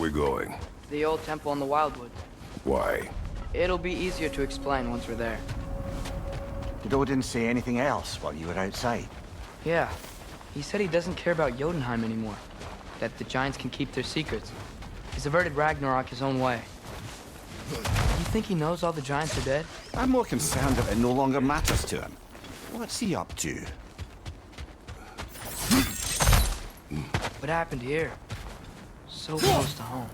we going? The old temple in the Wildwood. Why? It'll be easier to explain once we're there. Did Odin say anything else while you were outside? Yeah. He said he doesn't care about Jotunheim anymore. That the giants can keep their secrets. He's averted Ragnarok his own way. You think he knows all the giants are dead? I'm more concerned that it no longer matters to him. What's he up to? What happened here? So close to home.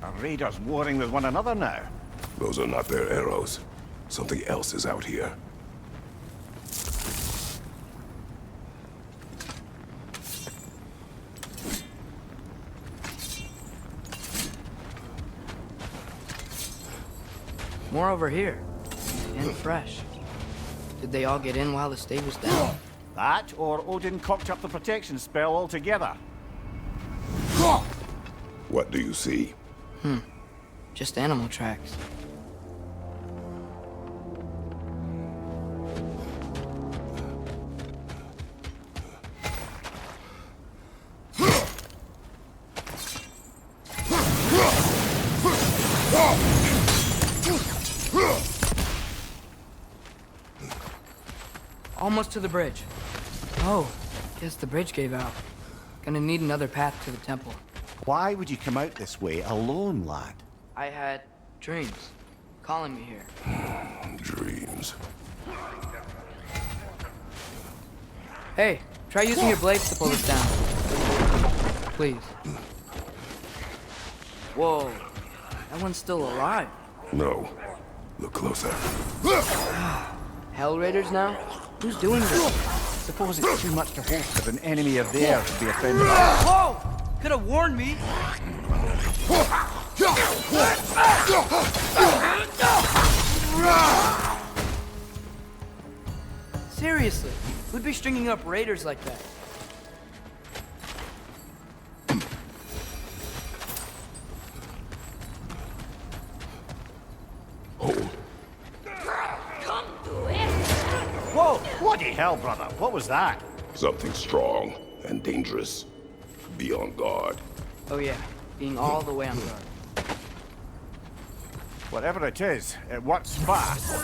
Are raiders warring with one another now? Those are not their arrows. Something else is out here. More over here. And fresh. Did they all get in while the stave was down? That, or Odin cocked up the protection spell altogether. What do you see? Just animal tracks. Almost to the bridge. Oh, guess the bridge gave out. Gonna need another path to the temple. Why would you come out this way alone, lad? I had dreams calling me here. Dreams. Hey, try using your blades to pull this down. Please. Whoa, that one's still alive. No. Look closer. Hell Raiders now? Who's doing this? Suppose it's too much to hope that an enemy of theirs would be offended. Whoa! Could have warned me. Seriously, who'd be stringing up raiders like that? Hold. Whoa! Bloody hell, brother. What was that? Something strong and dangerous. Be on guard. Oh yeah, being all the way on guard. Whatever it is, it works fast.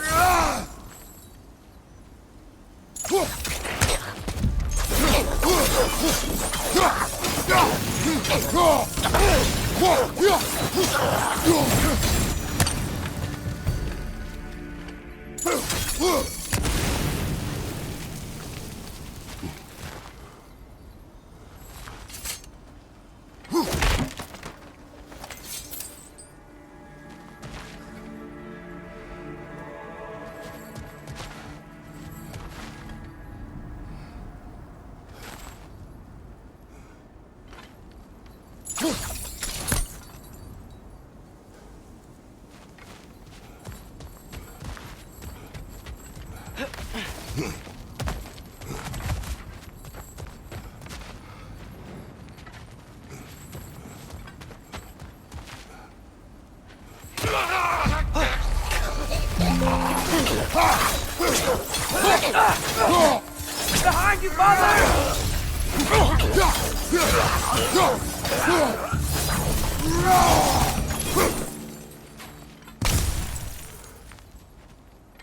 Behind you, father!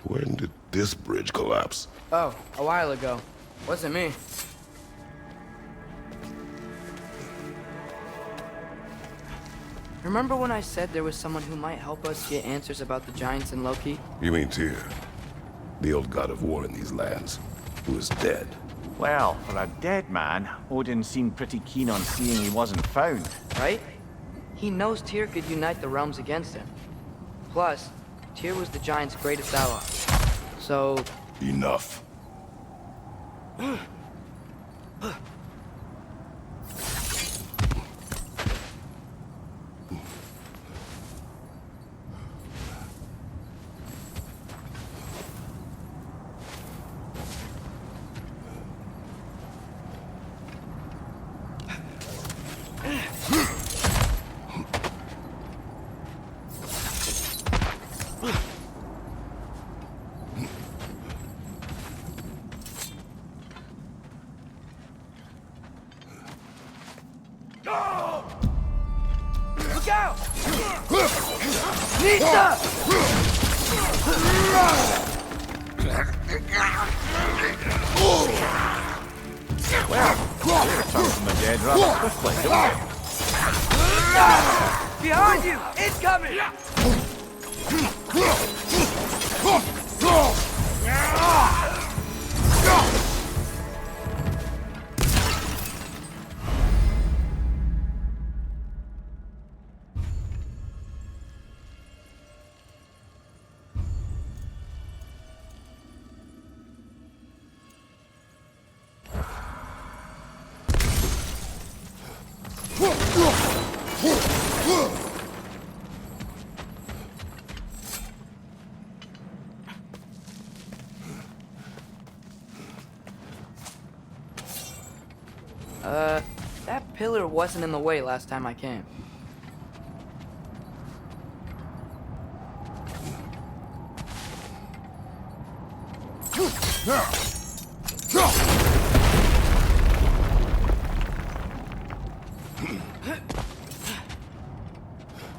When did this bridge collapse? Oh, a while ago. Wasn't me. Remember when I said there was someone who might help us get answers about the giants and Loki? You mean Tyr? The old god of war in these lands, who is dead. Well, for a dead man, Odin seemed pretty keen on seeing he wasn't found. Right? He knows Tyr could unite the realms against him. Plus, Tyr was the giants' greatest ally. So... Enough. Look out! Nita! Well, we return from the dead rather quickly, don't we? Behind you! Incoming! That pillar wasn't in the way last time I came.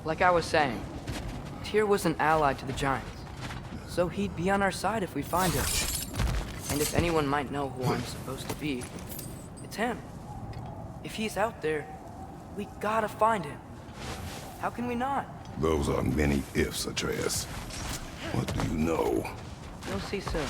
Like I was saying, Tyr was an ally to the Giants, so he'd be on our side if we find him. And if anyone might know who I'm supposed to be, it's him. If he's out there, we gotta find him. How can we not? Those are many ifs, Atreus. What do you know? You'll see soon.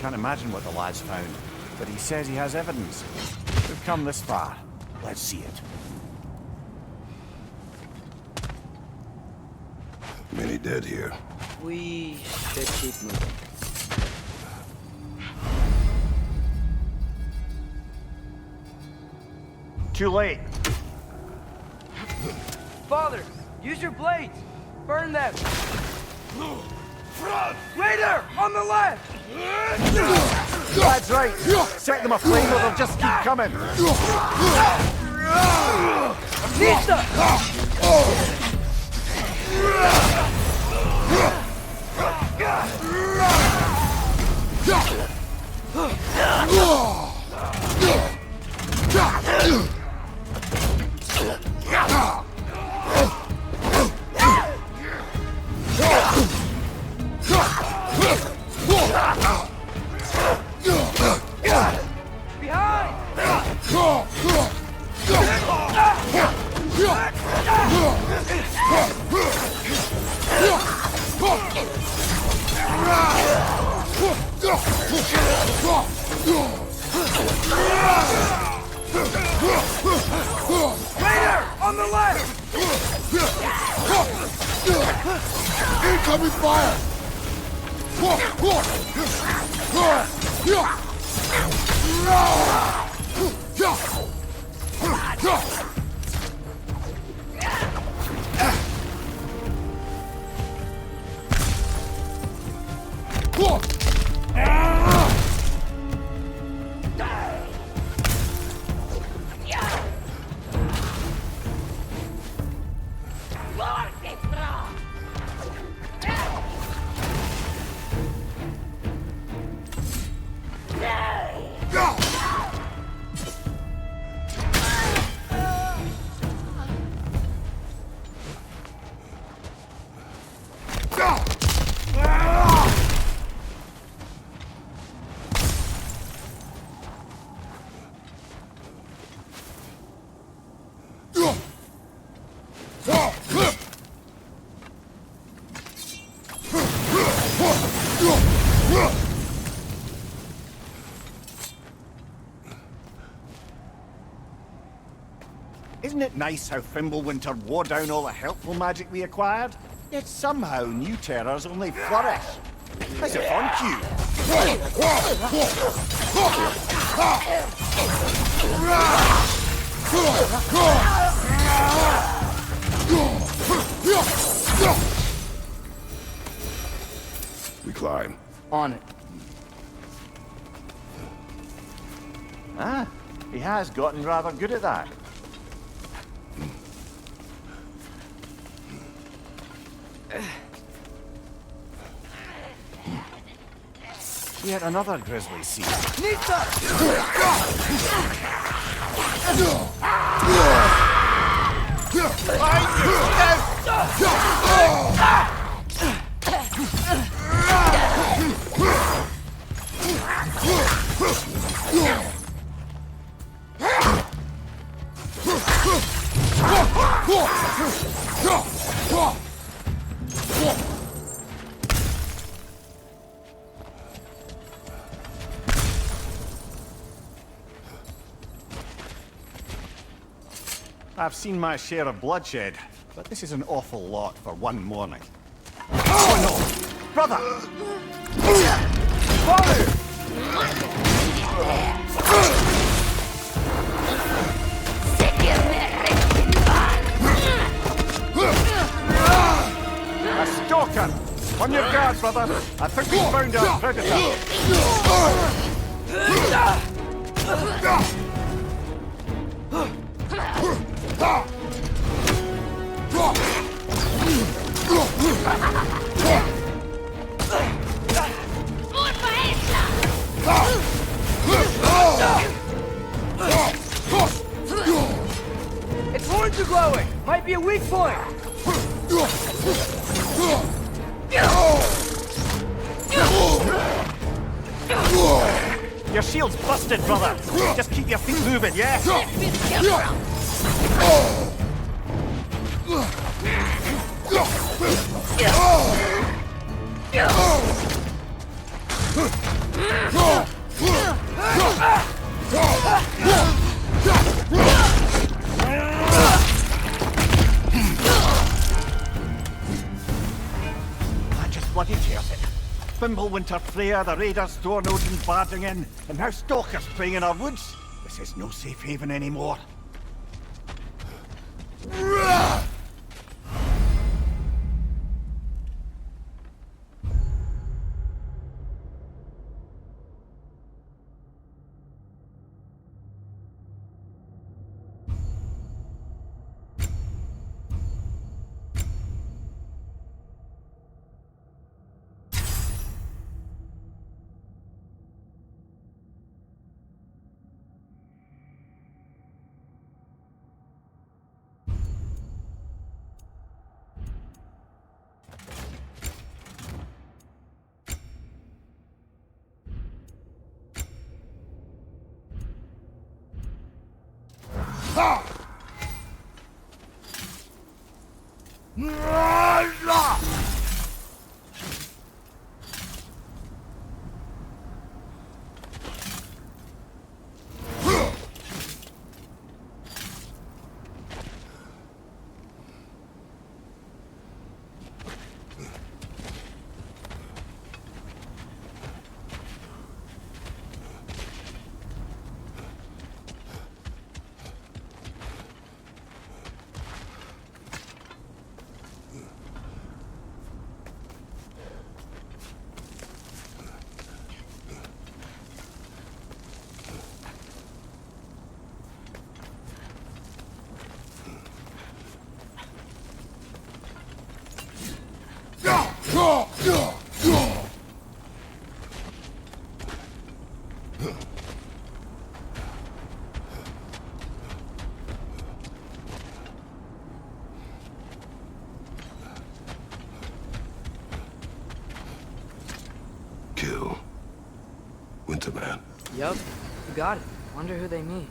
Can't imagine what the lad's found, but he says he has evidence. We've come this far. Let's see it. Many dead here. We should keep moving. Too late. Father, use your blades! Burn them! Raider! On the left! Lad's right. Set them aflame or they'll just keep coming. Nista! Raider! On the left! Incoming fire! Isn't it nice how Fimbulwinter wore down all the helpful magic we acquired? Yet somehow new terrors only flourish. As if on cue. We climb. On it. Ah, he has gotten rather good at that. Yet another grisly scene. I've seen my share of bloodshed, but this is an awful lot for one morning. Oh no! Brother! Father! A stalker! On your guard, brother! I think we found our predator! Its horns are glowing! Might be a weak point! Your shield's busted, brother! Just keep your feet moving, yeah? I just bloody tears it. Fimbulwinter Freya, the raiders, Stornodin barging in, and now stalkers playing in our woods. This is no safe haven anymore. Kill. Winterman. Yup, you got it. Wonder who they mean.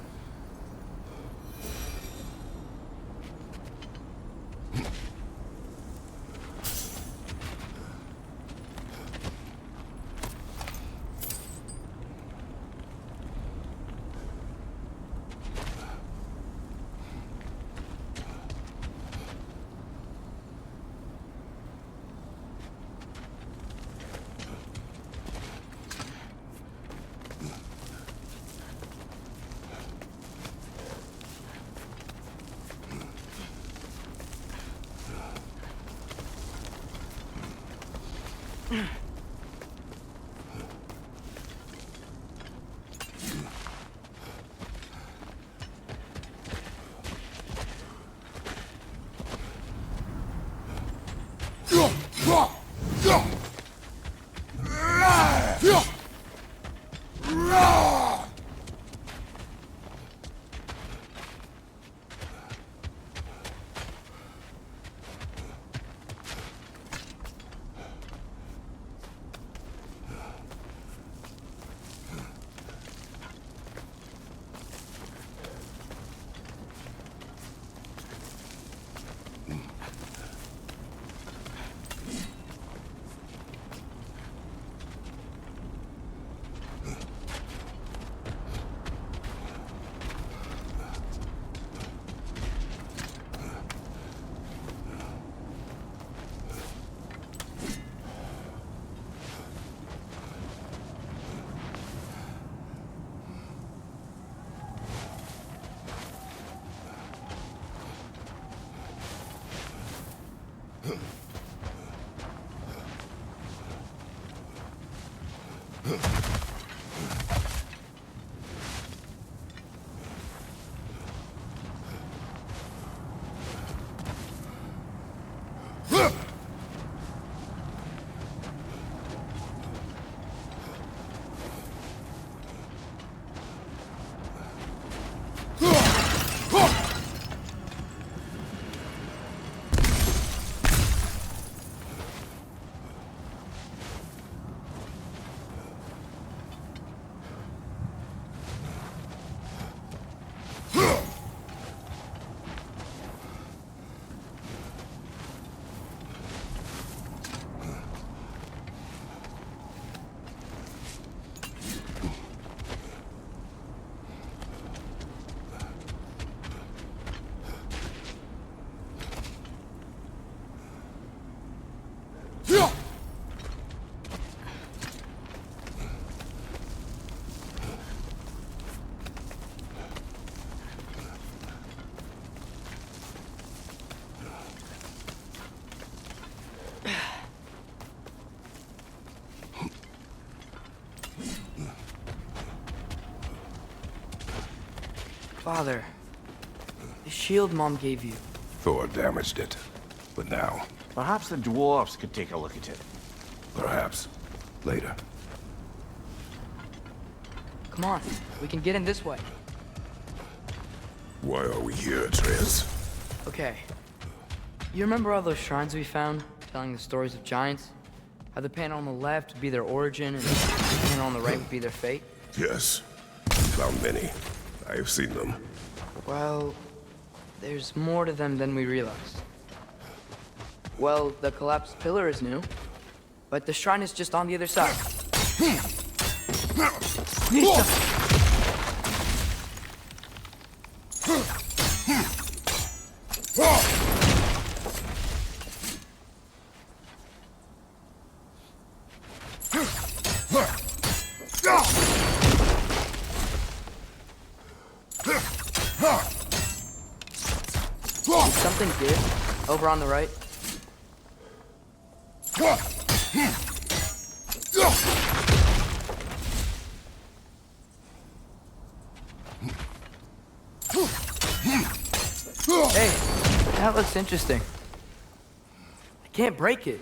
Father, the shield Mom gave you. Thor damaged it. But now, Perhaps the dwarves could take a look at it. perhaps, later. Come on, we can get in this way. Why are we here, Atreus? Okay. You remember all those shrines we found, telling the stories of giants? How the panel on the left would be their origin, and the panel on the right would be their fate? Yes. Found many. I have seen them. Well, there's more to them than we realized. Well, the collapsed pillar is new, but the shrine is just on the other side. Something give over on the right. Hey, that looks interesting. I can't break it.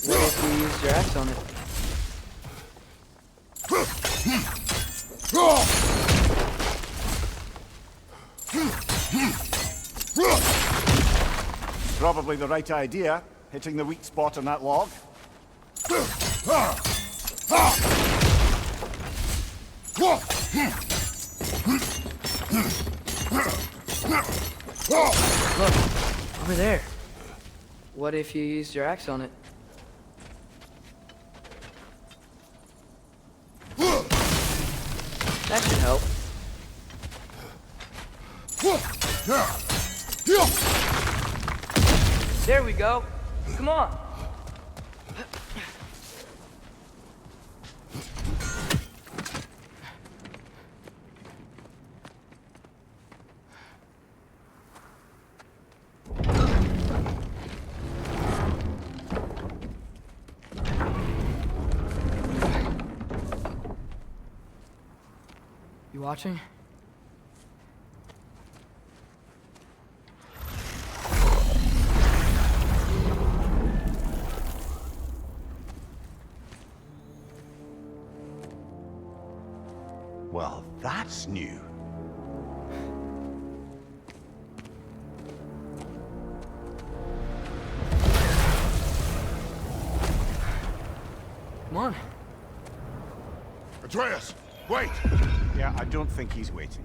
What if you used your axe on it? Probably the right idea, hitting the weak spot on that log. Look, over there. What if you used your axe on it? That should help. There we go. Come on. You watching? Well, that's new. Come on. Atreus, wait! Yeah, I don't think he's waiting.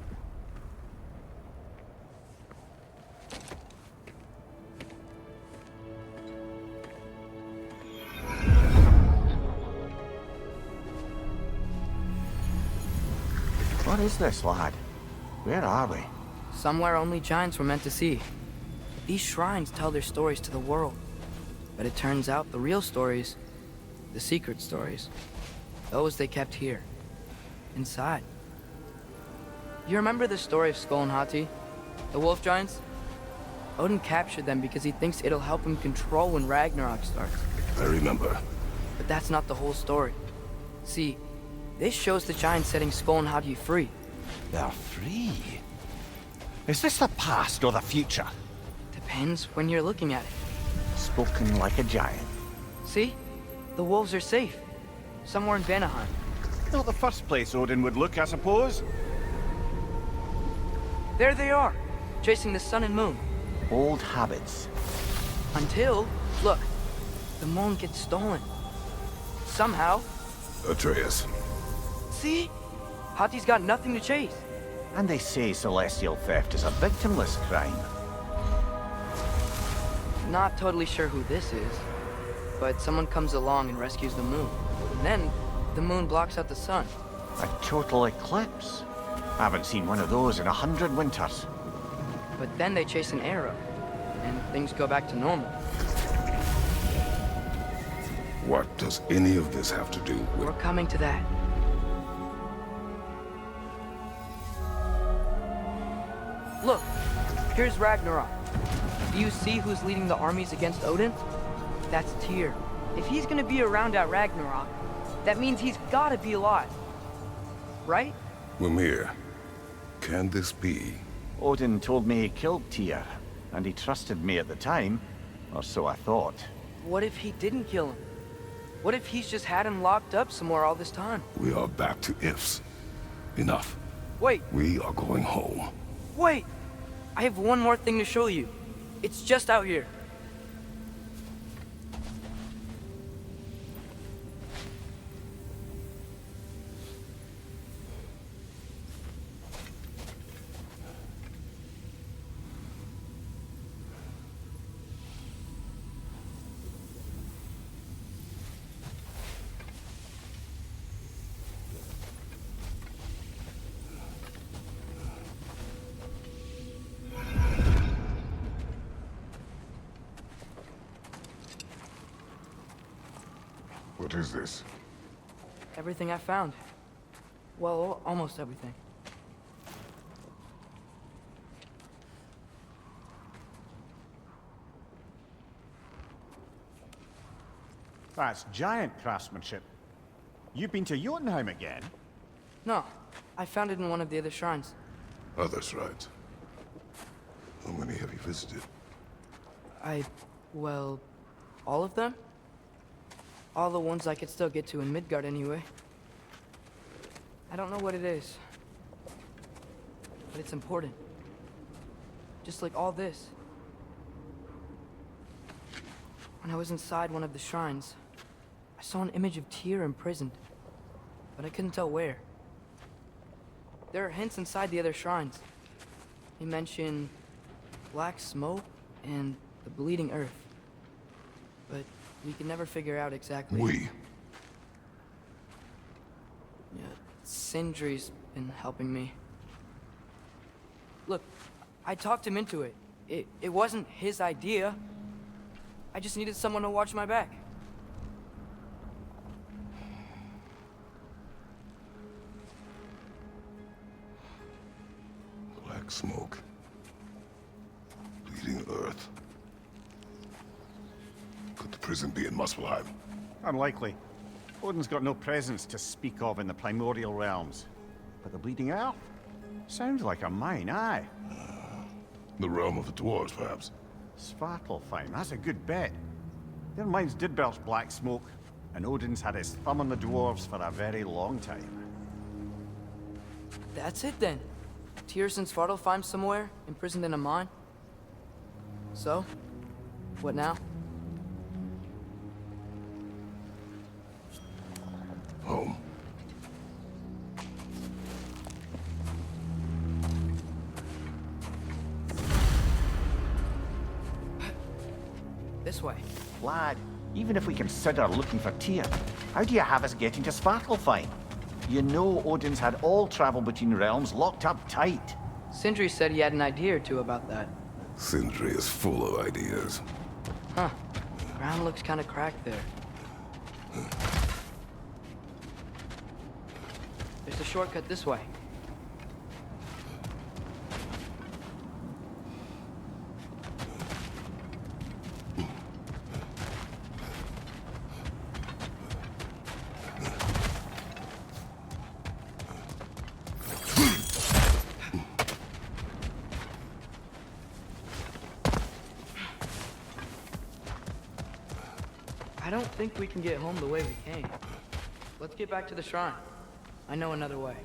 What is this, lad? Where are we? Somewhere only giants were meant to see. These shrines tell their stories to the world. But it turns out the real stories, the secret stories, those they kept here, inside. You remember the story of Skull and Hati, the wolf giants? Odin captured them because he thinks it'll help him control when Ragnarok starts. I remember. But that's not the whole story. See, this shows the giants setting Skull and Hati free. They're free. Is this the past or the future? Depends when you're looking at it. Spoken like a giant. See? The wolves are safe. Somewhere in Vanaheim. Not the first place Odin would look, I suppose. There they are, chasing the sun and moon. Old habits. Until, look, the moon gets stolen. Somehow. Atreus. See? Hati's got nothing to chase. And they say celestial theft is a victimless crime. Not totally sure who this is, but someone comes along and rescues the moon. And then, the moon blocks out the sun. A total eclipse. I haven't seen one of those in 100 winters. But then they chase an arrow, and things go back to normal. What does any of this have to do with... We're coming to that. Look, here's Ragnarok. Do you see who's leading the armies against Odin? That's Tyr. If he's gonna be around at Ragnarok, that means he's gotta be alive. Right? Mimir, can this be? Odin told me he killed Tyr, and he trusted me at the time, or so I thought. What if he didn't kill him? What if he's just had him locked up somewhere all this time? We are back to ifs. Enough. Wait, We are going home. wait! I have one more thing to show you. It's just out here. What is this? Everything I found. Well, almost everything. That's giant craftsmanship. You've been to Jotunheim again? No, I found it in one of the other shrines. Others, right? How many have you visited? Well, all of them? All the ones I could still get to in Midgard anyway. I don't know what it is, but it's important. Just like all this. When I was inside one of the shrines, I saw an image of Tyr imprisoned, but I couldn't tell where. There are hints inside the other shrines. They mention black smoke and the bleeding earth. But we can never figure out exactly. We? Yeah, Sindri's been helping me. Look, I talked him into it. It wasn't his idea. I just needed someone to watch my back. Black smoke. Bleeding earth. Could the prison be in Muspelheim? Unlikely. Odin's got no presence to speak of in the primordial realms. But the Bleeding Earth? Sounds like a mine, aye. The realm of the dwarves, perhaps. Svartalfheim, that's a good bet. Their mines did belch black smoke, and Odin's had his thumb on the dwarves for a very long time. That's it then. Tyr's in Svartalfheim somewhere, imprisoned in a mine. So, what now? Home. This way. Lad, even if we consider looking for Tyr, how do you have us getting to Svartalfheim? You know Odin's had all travel between realms locked up tight. Sindri said he had an idea or two about that. Sindri is full of ideas. Huh. Ground looks kind of cracked there. There's a shortcut this way. I don't think we can get home the way we came. Let's get back to the shrine. I know another way.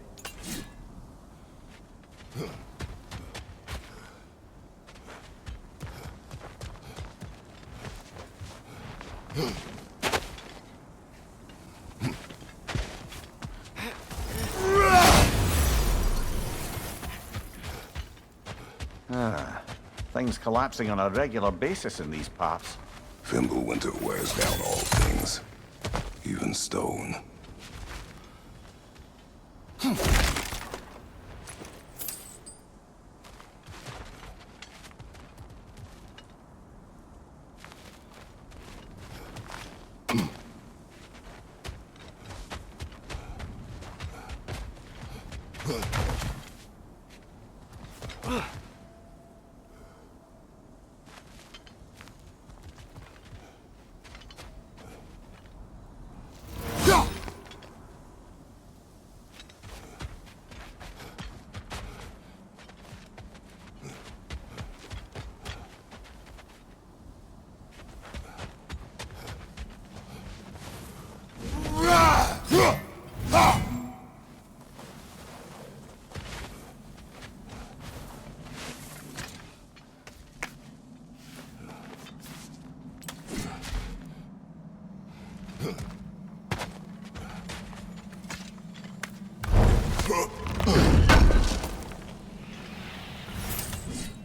Things collapsing on a regular basis in these parts. Fimbulwinter wears down all things, even stone.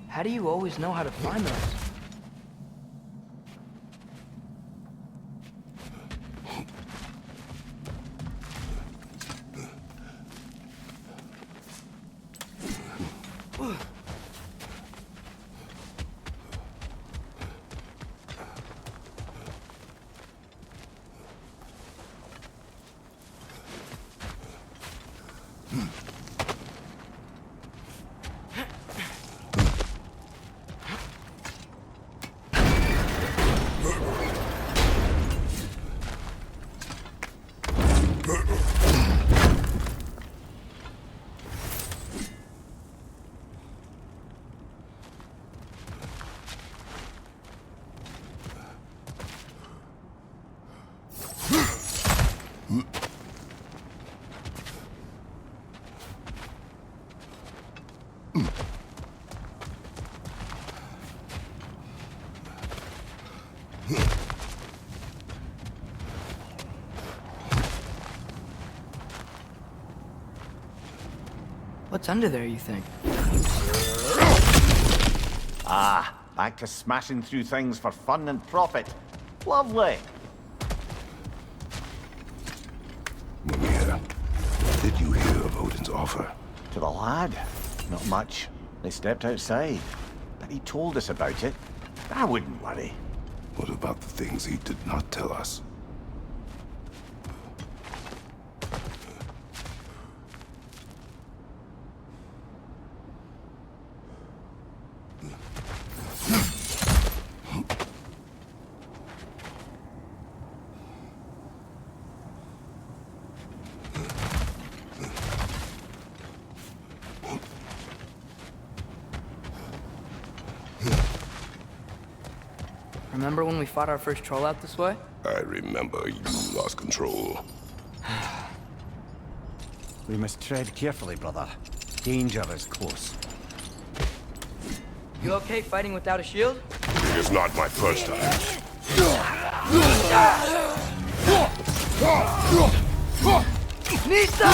How do you always know how to find those? What's under there, you think? Ah, back to smashing through things for fun and profit. Lovely. Mimir, did you hear of Odin's offer? To the lad? Not much. They stepped outside. But he told us about it. I wouldn't worry. What about the things he did not tell us? Remember when we fought our first troll out this way? I remember you lost control. We must tread carefully, brother. Danger is close. You okay fighting without a shield? It is not my first time. Nisa!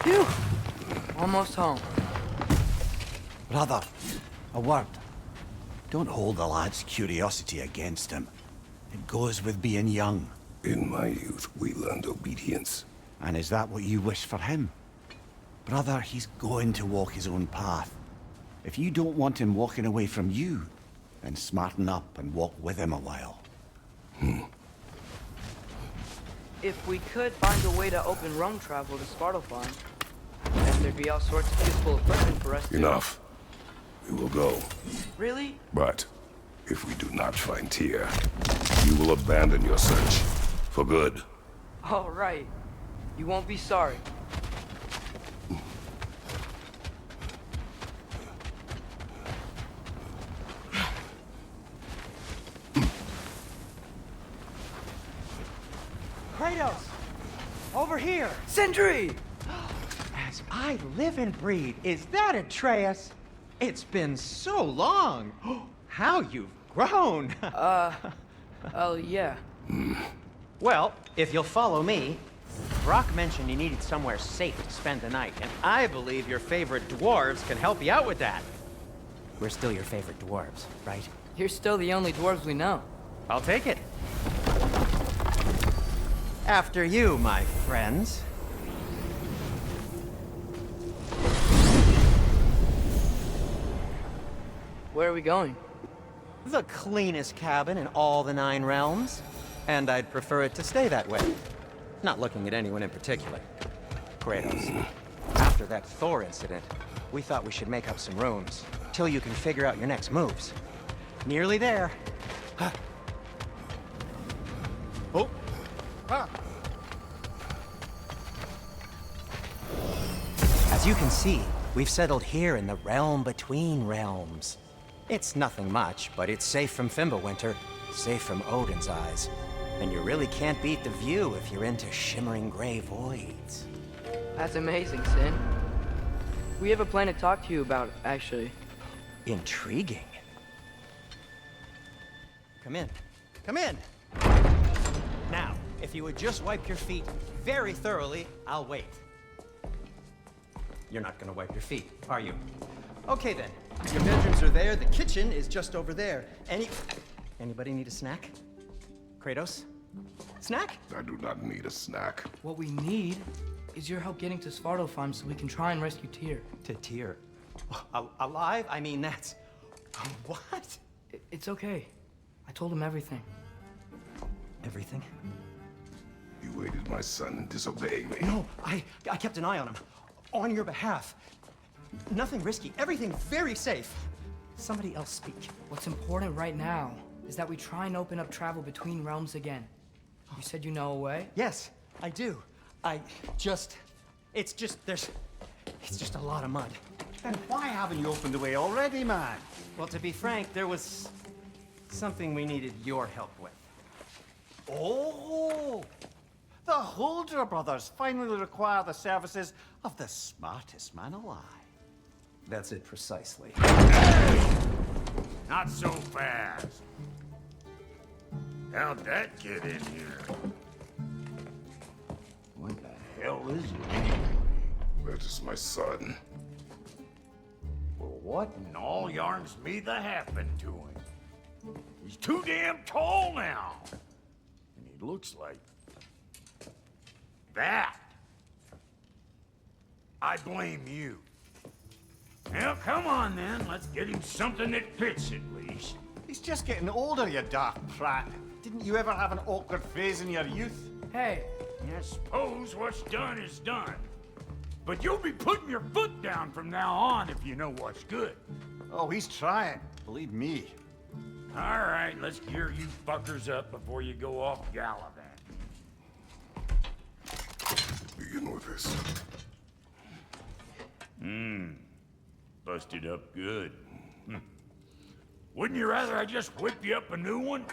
Phew! Almost home. Brother, a word. Don't hold the lad's curiosity against him. It goes with being young. In my youth, we learned obedience. And is that what you wish for him? Brother, he's going to walk his own path. If you don't want him walking away from you, then smarten up and walk with him a while. If we could find a way to open roam travel to Svartalfheim, then there'd be all sorts of useful equipment for us to... Enough. We will go. Really? But if we do not find Tyr, you will abandon your search. For good. All right. You won't be sorry. Kratos! Over here! Sindri! As I live and breathe, is that Atreus? It's been so long! How you've grown! Oh, yeah. Well, if you'll follow me, Brock mentioned you needed somewhere safe to spend the night, and I believe your favorite dwarves can help you out with that. We're still your favorite dwarves, right? You're still the only dwarves we know. I'll take it. After you, my friends. Where are we going? The cleanest cabin in all the 9 realms. And I'd prefer it to stay that way. Not looking at anyone in particular. Kratos, after that Thor incident, we thought we should make up some rooms, till you can figure out your next moves. Nearly there. Oh. As you can see, we've settled here in the realm between realms. It's nothing much, but it's safe from Fimbulwinter, safe from Odin's eyes. And you really can't beat the view if you're into shimmering gray voids. That's amazing, Sin. We have a plan to talk to you about, actually. Intriguing. Come in. Come in! Now, if you would just wipe your feet very thoroughly, I'll wait. You're not gonna wipe your feet, are you? Okay then. Your bedrooms are there, the kitchen is just over there. Anybody need a snack? Kratos? Snack? I do not need a snack. What we need is your help getting to Svartalfheim so we can try and rescue Tyr. To Tyr? Alive? I mean, that's... What? It's okay. I told him everything. Everything? You aided my son in disobeying me. No, I kept an eye on him. On your behalf. Nothing risky. Everything very safe. Somebody else speak. What's important right now is that we try and open up travel between realms again. You said you know a way? Yes, I do. It's just a lot of mud. Then why haven't you opened the way already, man? Well, to be frank, there was something we needed your help with. Oh! The Holder brothers finally require the services of the smartest man alive. That's it precisely. Not so fast. How'd that get in here? What the hell is it anyway? That is my son. Well, what in all yarns me the happened to him? He's too damn tall now. And he looks like... that. I blame you. Well, come on then. Let's get him something that fits at least. He's just getting older, you daft prat. Didn't you ever have an awkward phase in your youth? Hey, I suppose what's done is done. But you'll be putting your foot down from now on if you know what's good. Oh, he's trying. Believe me. All right, let's gear you fuckers up before you go off gallivanting. Begin with this. Busted up good. Wouldn't you rather I just whip you up a new one?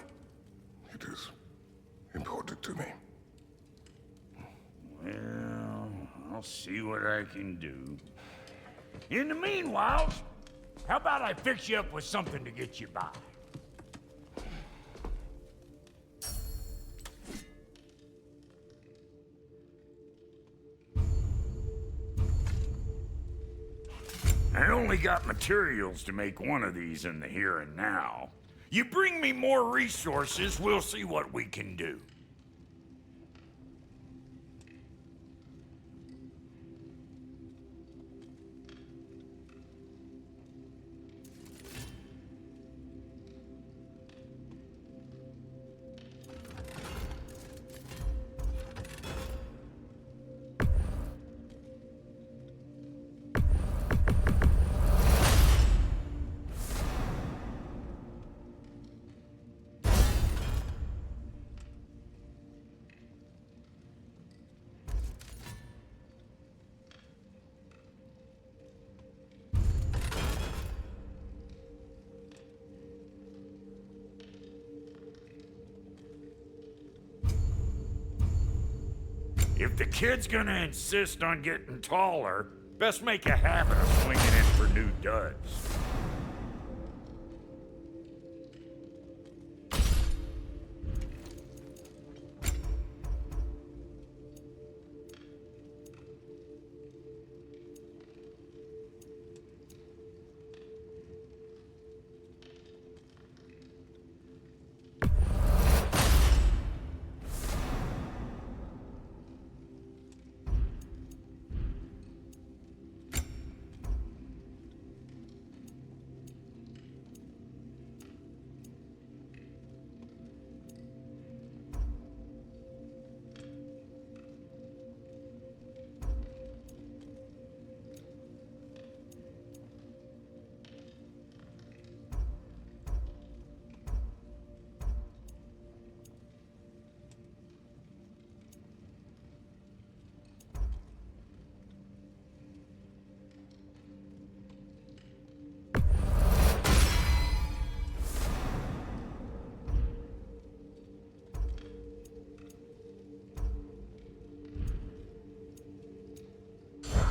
It is important to me. Well, I'll see what I can do. In the meanwhile, how about I fix you up with something to get you by? I only got materials to make one of these in the here and now. You bring me more resources, we'll see what we can do. If the kid's gonna insist on getting taller, best make a habit of swinging in for new duds.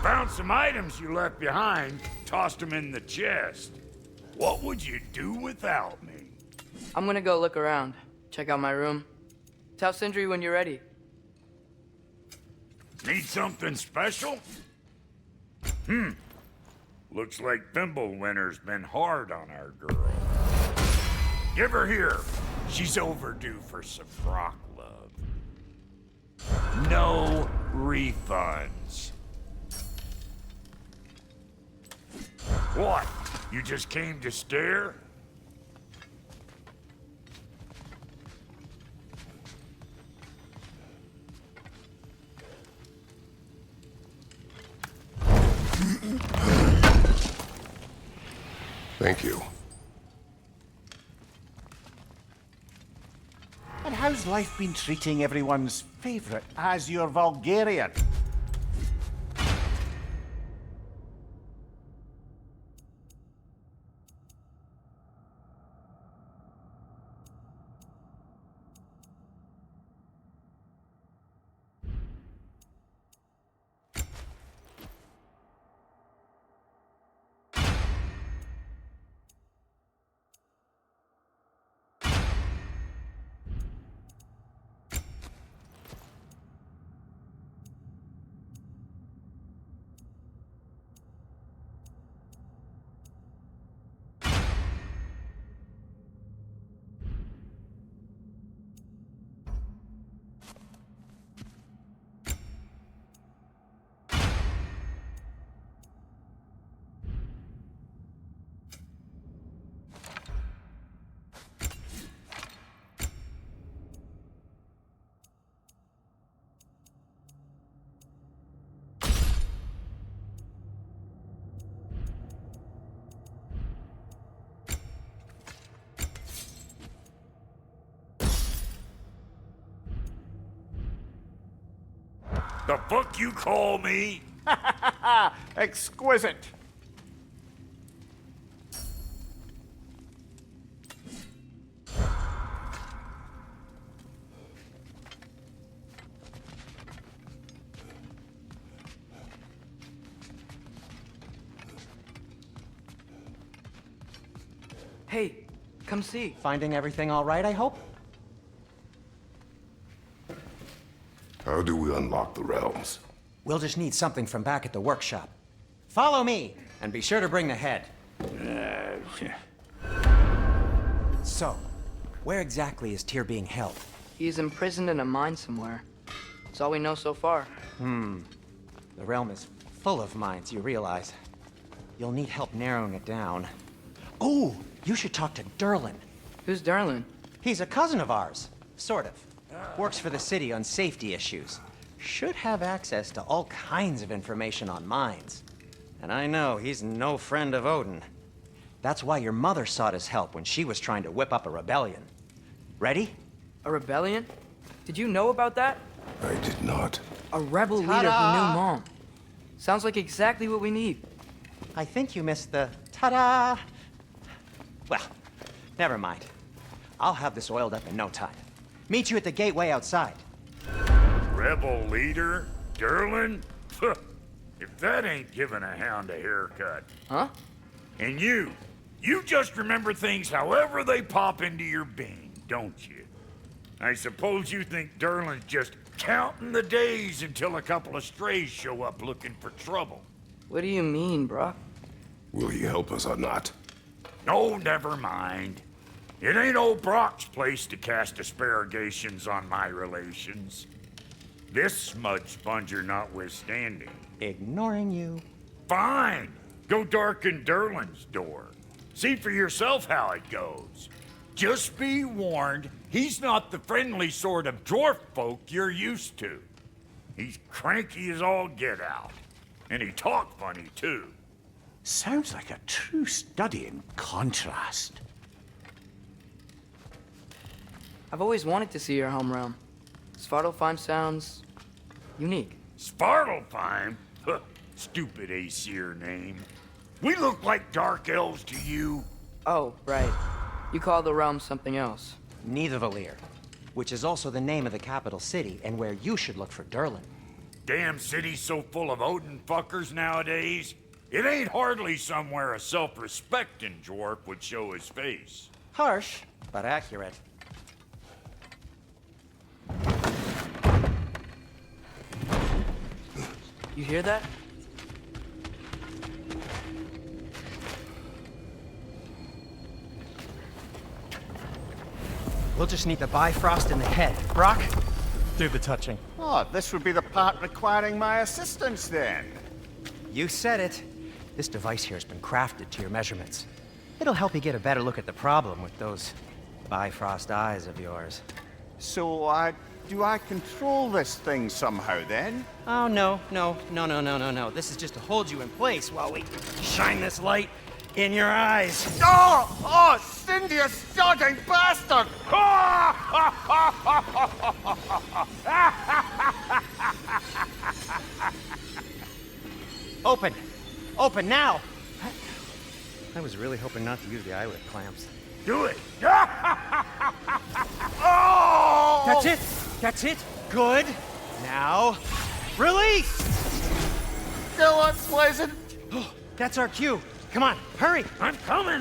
Found some items you left behind, tossed them in the chest. What would you do without me? I'm gonna go look around. Check out my room. Tell Sindri when you're ready. Need something special? Looks like Thimblewinter's been hard on our girl. Give her here. She's overdue for some frock love. No refunds. What? You just came to stare? Thank you. And how's life been treating everyone's favorite Azure Vulgarian? The fuck you call me? Exquisite. Hey, come see. Finding everything all right, I hope? How do we unlock the realms? We'll just need something from back at the workshop. Follow me, and be sure to bring the head. So, where exactly is Tyr being held? He's imprisoned in a mine somewhere. That's all we know so far. The realm is full of mines, you realize. You'll need help narrowing it down. Oh, you should talk to Durlin. Who's Darlin? He's a cousin of ours, sort of. Works for the city on safety issues. Should have access to all kinds of information on mines. And I know he's no friend of Odin. That's why your mother sought his help when she was trying to whip up a rebellion. Ready? A rebellion? Did you know about that? I did not. A rebel leader who knew Mom. Sounds like exactly what we need. I think you missed the ta-da. Well, never mind. I'll have this oiled up in no time. Meet you at the gateway outside. Rebel leader? Durlin? If that ain't giving a hound a haircut. Huh? And you just remember things however they pop into your being, don't you? I suppose you think Durlin's just counting the days until a couple of strays show up looking for trouble. What do you mean, bruh? Will he help us or not? Oh, never mind. It ain't old Brock's place to cast asparagations on my relations. This smudge sponger notwithstanding. Ignoring you. Fine. Go darken Durlin's door. See for yourself how it goes. Just be warned, he's not the friendly sort of dwarf folk you're used to. He's cranky as all get out. And he talk funny, too. Sounds like a true study in contrast. I've always wanted to see your home realm. Svartalfheim sounds unique. Svartalfheim? Huh, stupid Aesir name. We look like dark elves to you. Oh, right. You call the realm something else. Nidavellir, which is also the name of the capital city and where you should look for Durlin. Damn city's so full of Odin fuckers nowadays. It ain't hardly somewhere a self-respecting dwarf would show his face. Harsh, but accurate. You hear that? We'll just need the Bifrost in the head. Brock, do the touching. Oh, this would be the part requiring my assistance then. You said it. This device here has been crafted to your measurements. It'll help you get a better look at the problem with those Bifrost eyes of yours. So, do I control this thing somehow then? Oh, no. This is just to hold you in place while we shine this light in your eyes. Oh, Cindy, you sodding bastard! Open now! I was really hoping not to use the eyelid clamps. Do it! Oh! That's it! Good! Now, release! Still unpleasant. That's our cue. Come on, hurry! I'm coming!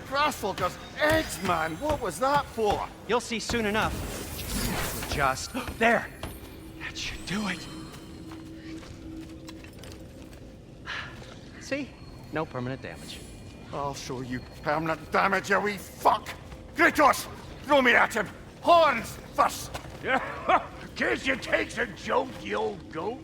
Grassfolkers, eggs, man. What was that for? You'll see soon enough. Just there! That should do it. See? No permanent damage. I'll show you permanent damage, you wee fuck! Kratos! Throw me at him! Horns first! Guess you takes a joke, you old goat.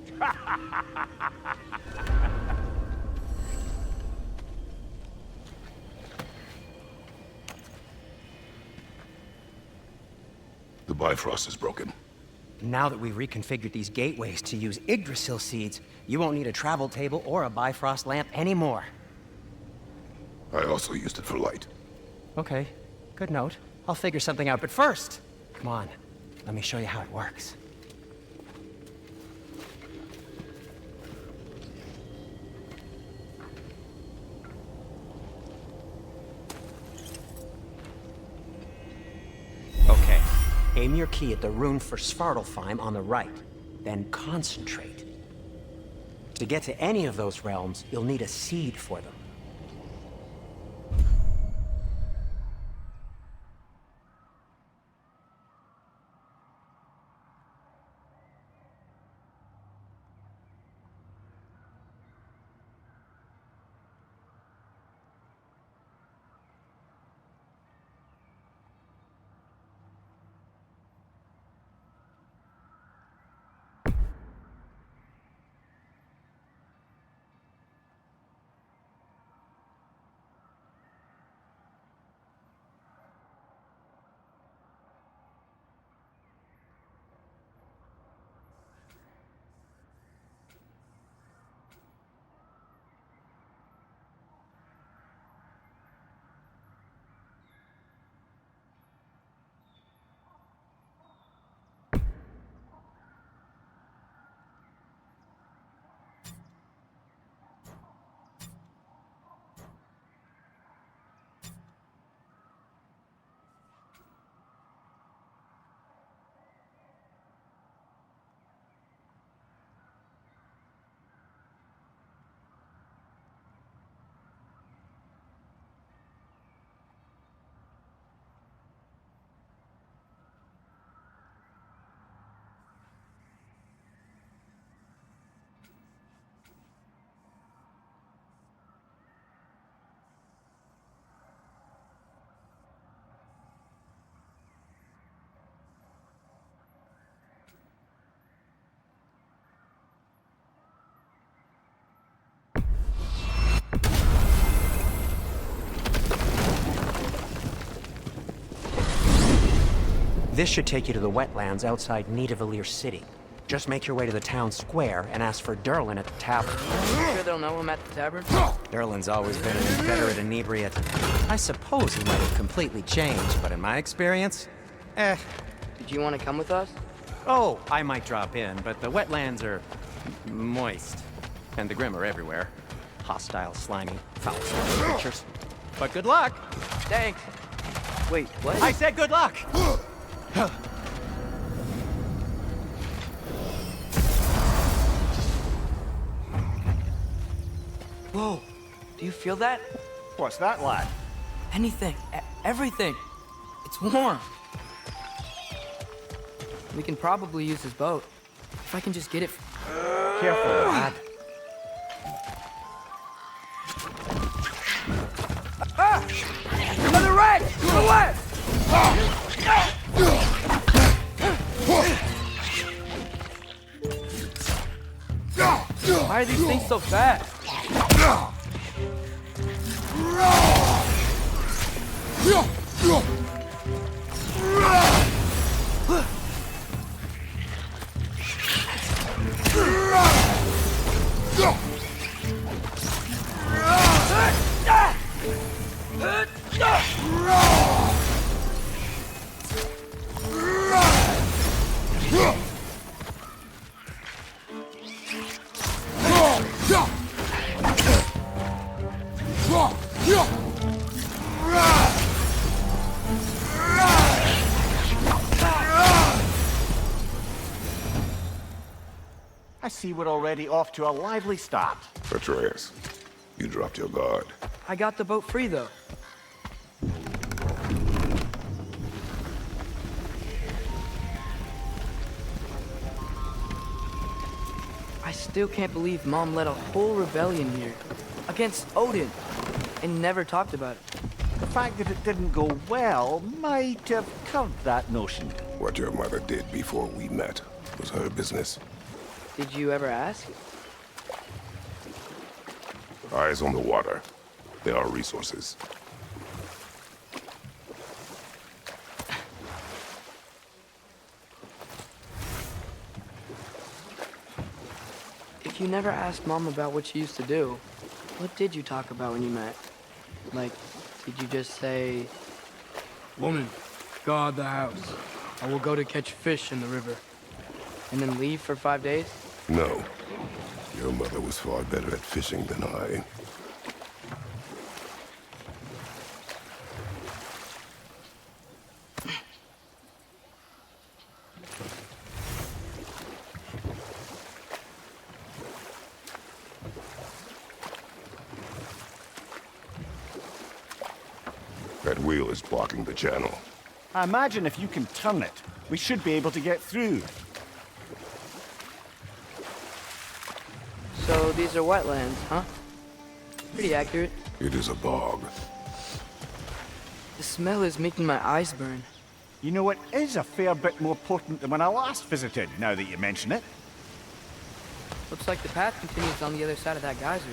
The Bifrost is broken. Now that we've reconfigured these gateways to use Yggdrasil seeds, you won't need a travel table or a Bifrost lamp anymore. I also used it for light. Okay, good note. I'll figure something out, but first, come on, let me show you how it works. Aim your key at the rune for Svartalfheim on the right, then concentrate. To get to any of those realms, you'll need a seed for them. This should take you to the wetlands outside Nidavellir City. Just make your way to the town square and ask for Durlin at the tavern. Sure they'll know him at the tavern? Durlin's always been an inveterate inebriate. I suppose he might have completely changed, but in my experience, Did you want to come with us? Oh, I might drop in, but the wetlands are moist. And the Grim are everywhere. Hostile, slimy, foul-smelling creatures. But good luck! Thanks. Wait, what? I said good luck! Whoa, do you feel that? What's that, lad? Anything, everything. It's warm. We can probably use his boat. If I can just get it. Careful, lad. Ah! Another red! To the left! Why are these things so fast? I see we're already off to a lively start. Atreus, you dropped your guard. I got the boat free, though. I still can't believe Mom led a whole rebellion here against Odin and never talked about it. The fact that it didn't go well might have covered that notion. What your mother did before we met was her business. Did you ever ask? Eyes on the water. There are resources. If you never asked Mom about what she used to do, what did you talk about when you met? Like, did you just say, "Woman, guard the house. I will go to catch fish in the river," and then leave for 5 days? No. Your mother was far better at fishing than I. wheel is blocking the channel. I imagine if you can turn it, we should be able to get through. So these are wetlands, huh? Pretty accurate. It is a bog. The smell is making my eyes burn. You know, it is a fair bit more potent than when I last visited, now that you mention it. Looks like the path continues on the other side of that geyser.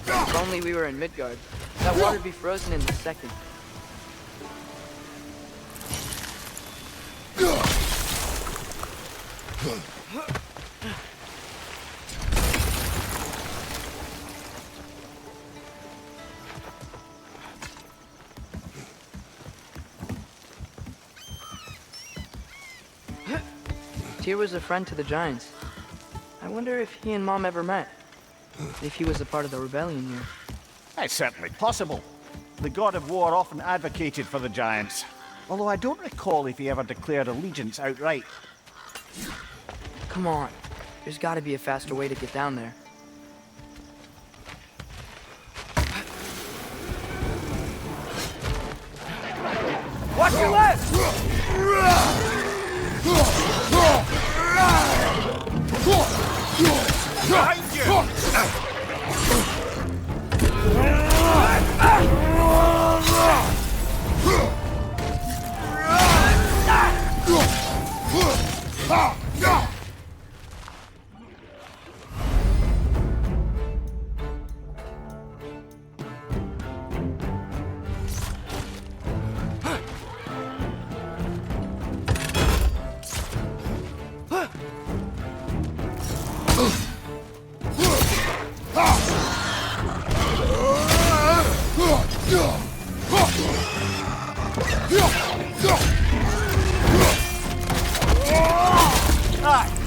If only we were in Midgard. That water'd be frozen in a second. Tyr was a friend to the Giants. I wonder if he and Mom ever met. If he was a part of the rebellion here. It's certainly possible. The God of War often advocated for the Giants. Although I don't recall if he ever declared allegiance outright. Come on. There's gotta be a faster way to get down there. Watch your left! Behind you!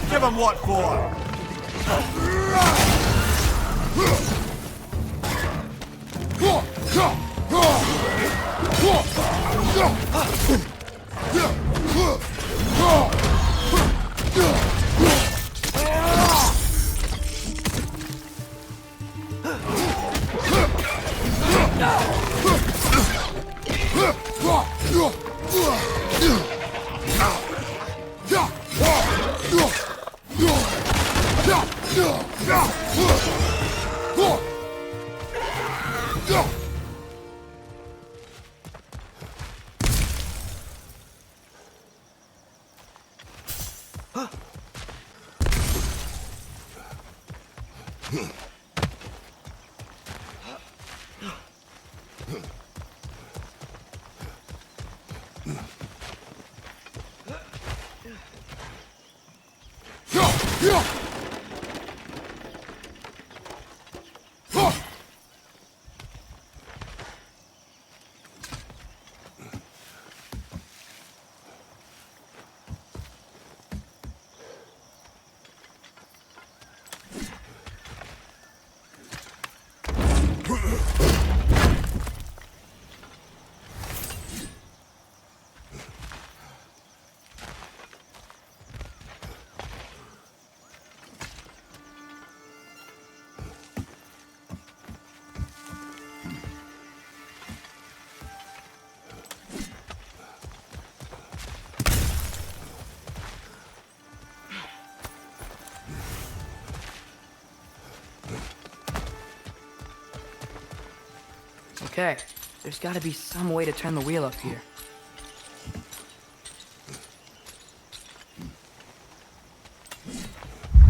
Give him what for? Okay, there's gotta be some way to turn the wheel up here.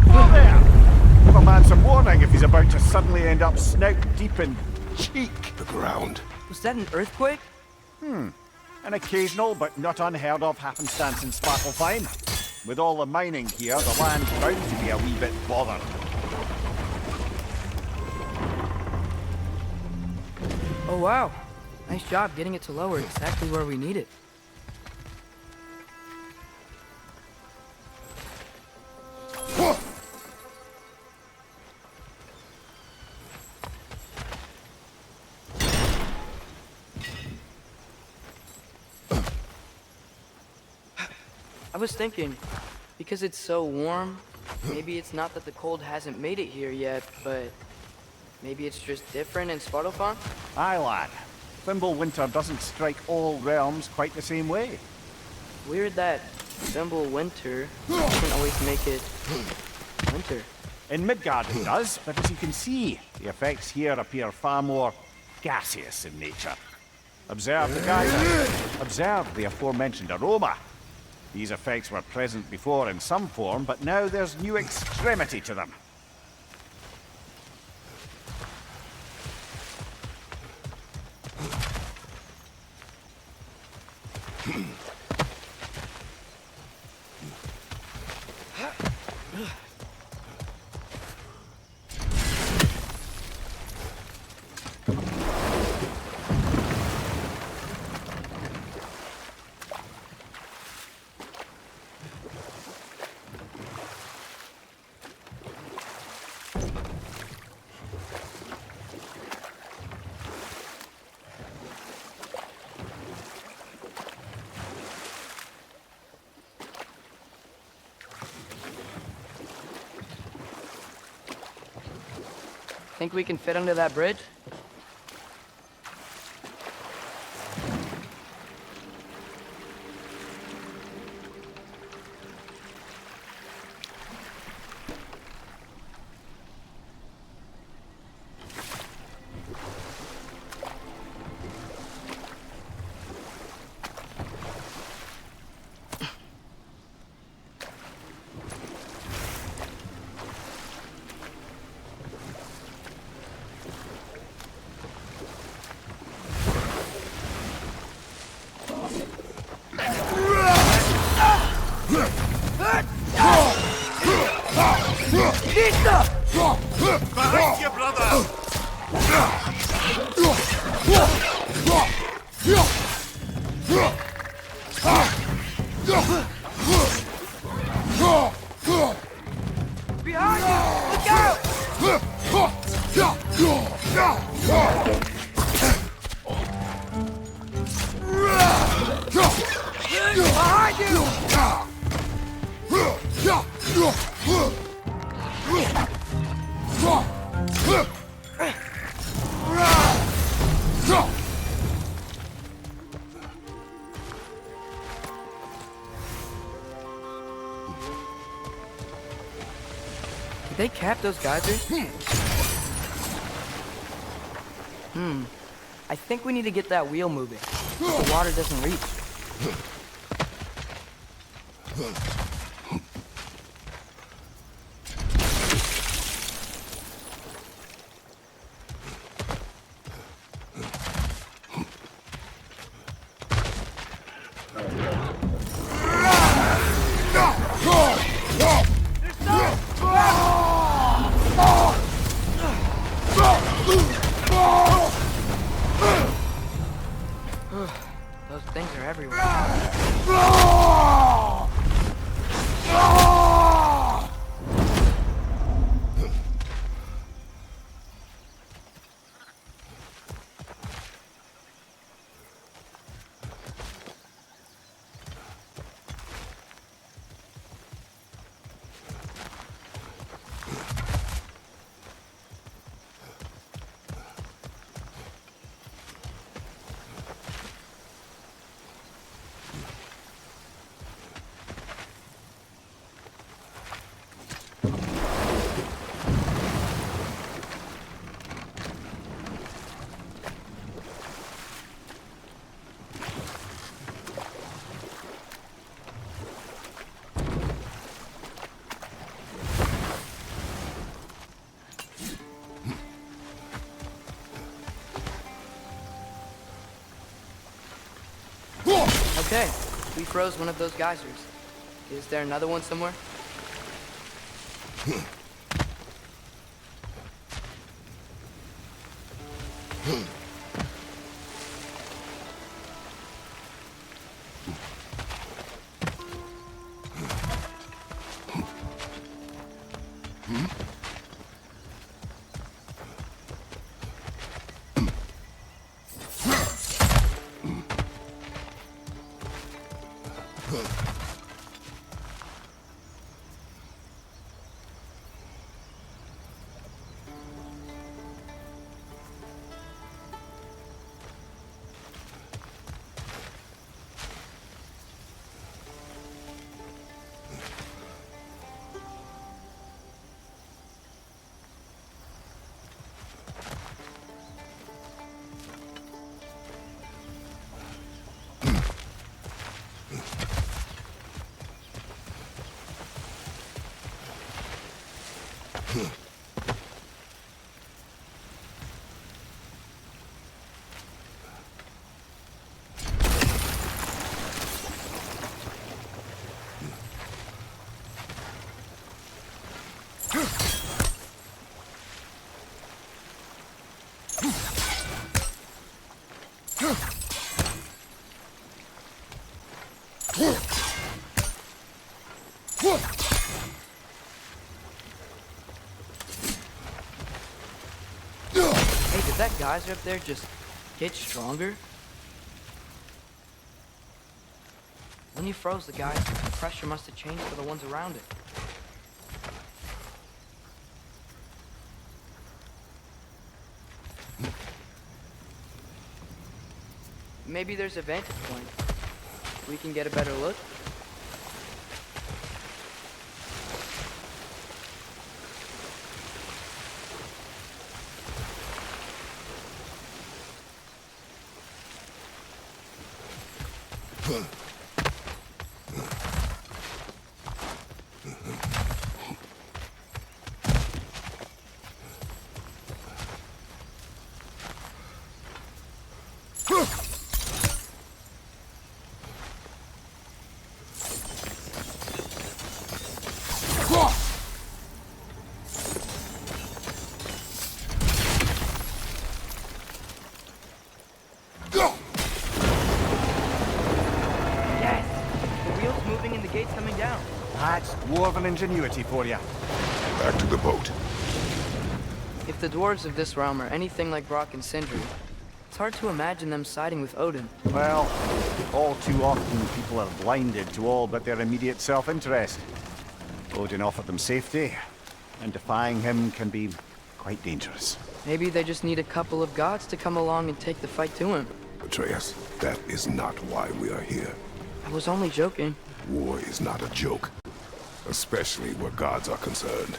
Oh, there! Give a man some warning if he's about to suddenly end up snout deep in cheek. The ground. Was that an earthquake? An occasional but not unheard of happenstance in Svartalfheim. With all the mining here, the land's bound to be a wee bit bothered. Oh wow, nice job getting it to lower exactly where we need it. I was thinking, because it's so warm, Maybe it's not that the cold hasn't made it here yet, but maybe it's just different in Svartalfheim? Aye, lad. Thimble winter doesn't strike all realms quite the same way. Weird that Thimble winter doesn't always make it winter. In Midgard it does, but as you can see, the effects here appear far more gaseous in nature. Observe the geyser. Observe the aforementioned aroma. These effects were present before in some form, but now there's new extremity to them. Think we can fit under that bridge? Behind you, brother! Behind you! Look out! Behind Did they cap those geysers? I think we need to get that wheel moving. The water doesn't reach. Those things are everywhere. Okay, we froze one of those geysers. Is there another one somewhere? guys up there just get stronger? When you froze the guys, the pressure must have changed for the ones around it. Maybe there's a vantage point. We can get a better look. That's dwarven ingenuity for you. Back to the boat. If the dwarves of this realm are anything like Brock and Sindri, it's hard to imagine them siding with Odin. Well, all too often people are blinded to all but their immediate self-interest. Odin offered them safety, and defying him can be quite dangerous. Maybe they just need a couple of gods to come along and take the fight to him. Atreus, that is not why we are here. I was only joking. War is not a joke, especially where gods are concerned.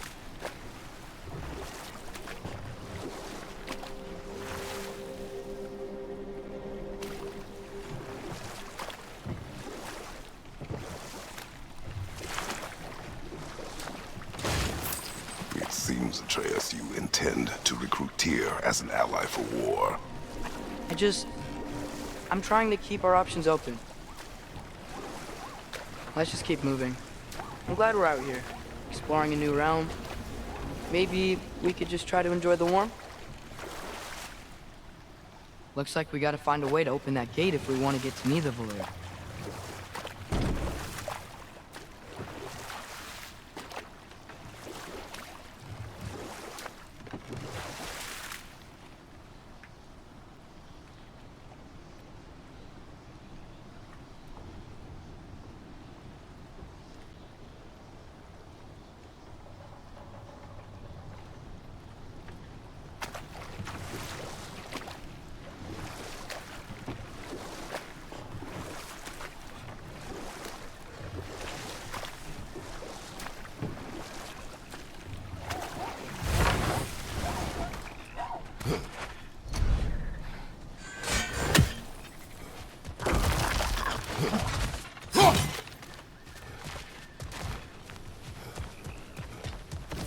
It seems, Atreus, you intend to recruit Tyr as an ally for war. I'm trying to keep our options open. Let's just keep moving. I'm glad we're out here, exploring a new realm. Maybe we could just try to enjoy the warmth? Looks like we gotta find a way to open that gate if we want to get to Nidavellir.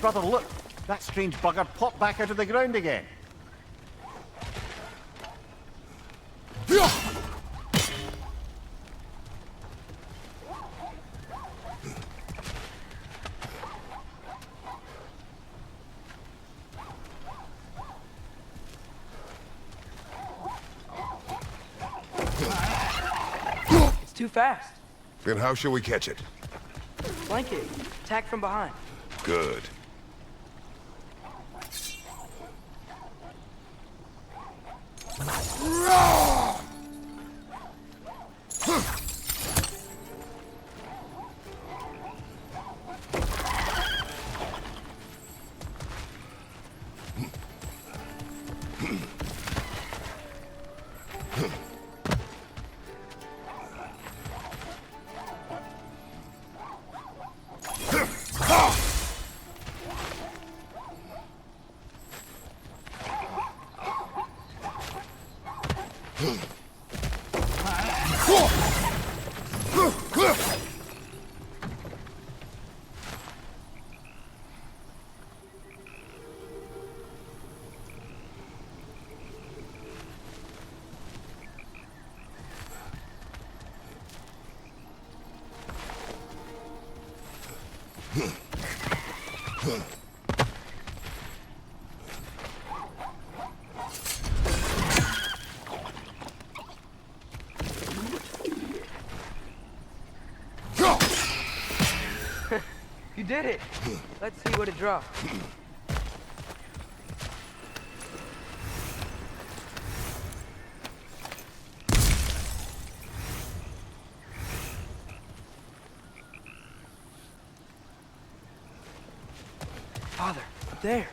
Brother, look! That strange bugger popped back out of the ground again. It's too fast. Then how shall we catch it? Flank it. Attack from behind. Good. You did it! Let's see what it dropped. Father, there.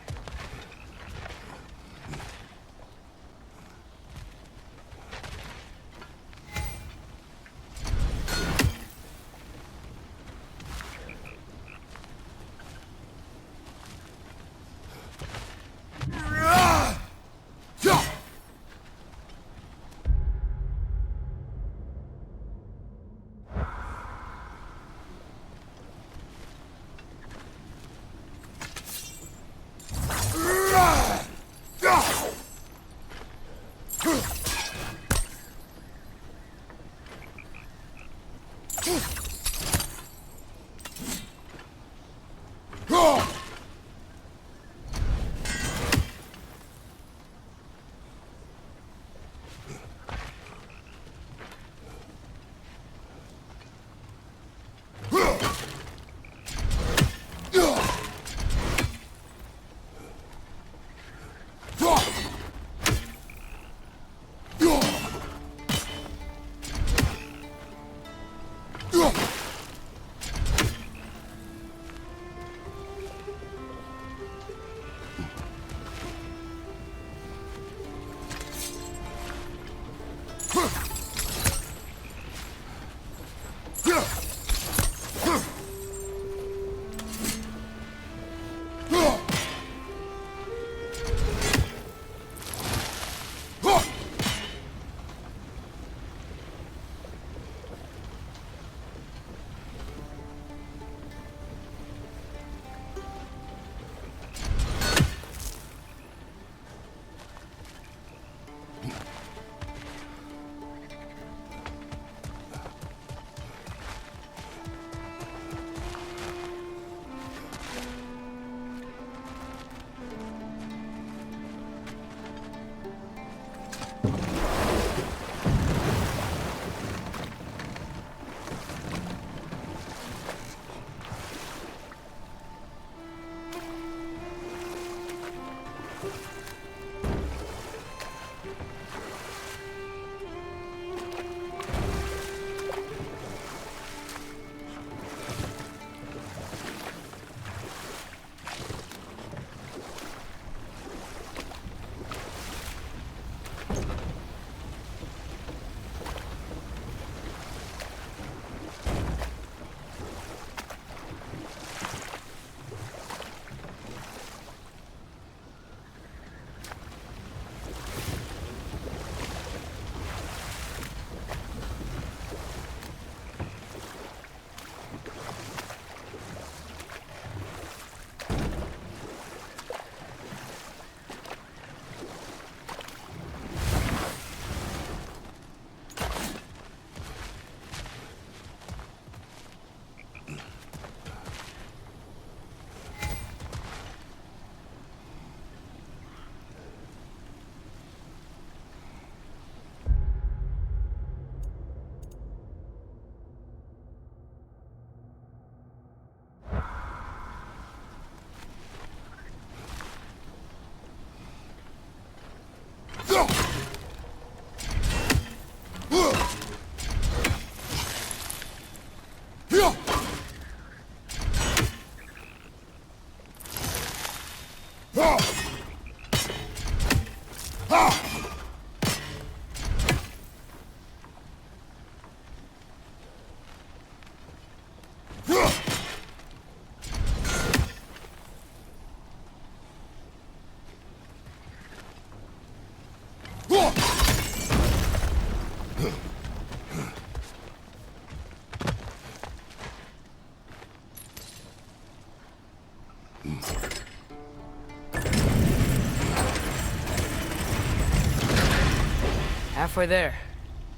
Halfway there.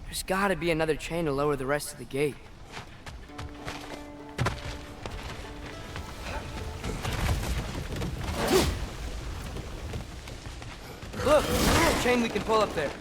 There's gotta be another chain to lower the rest of the gate. Look! A chain we can pull up there.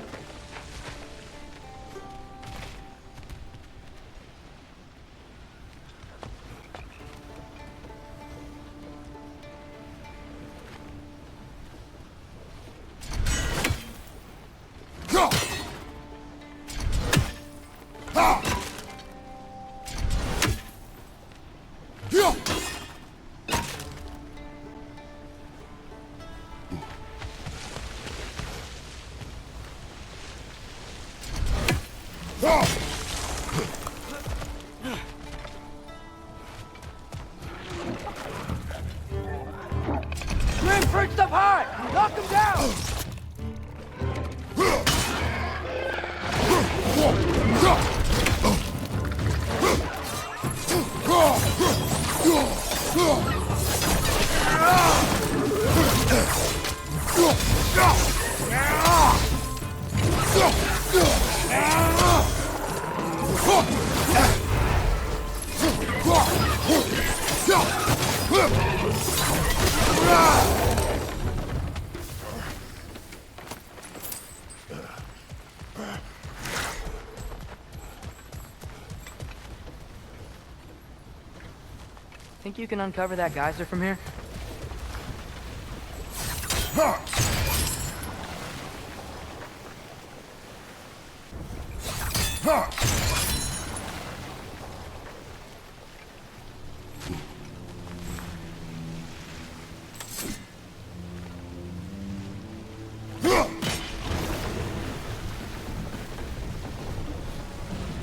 perched up high! Knock him down! Think you can uncover that geyser from here?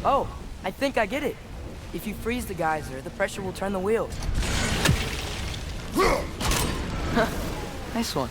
Oh, I think I get it. If you freeze the geyser, the pressure will turn the wheel. Nice one.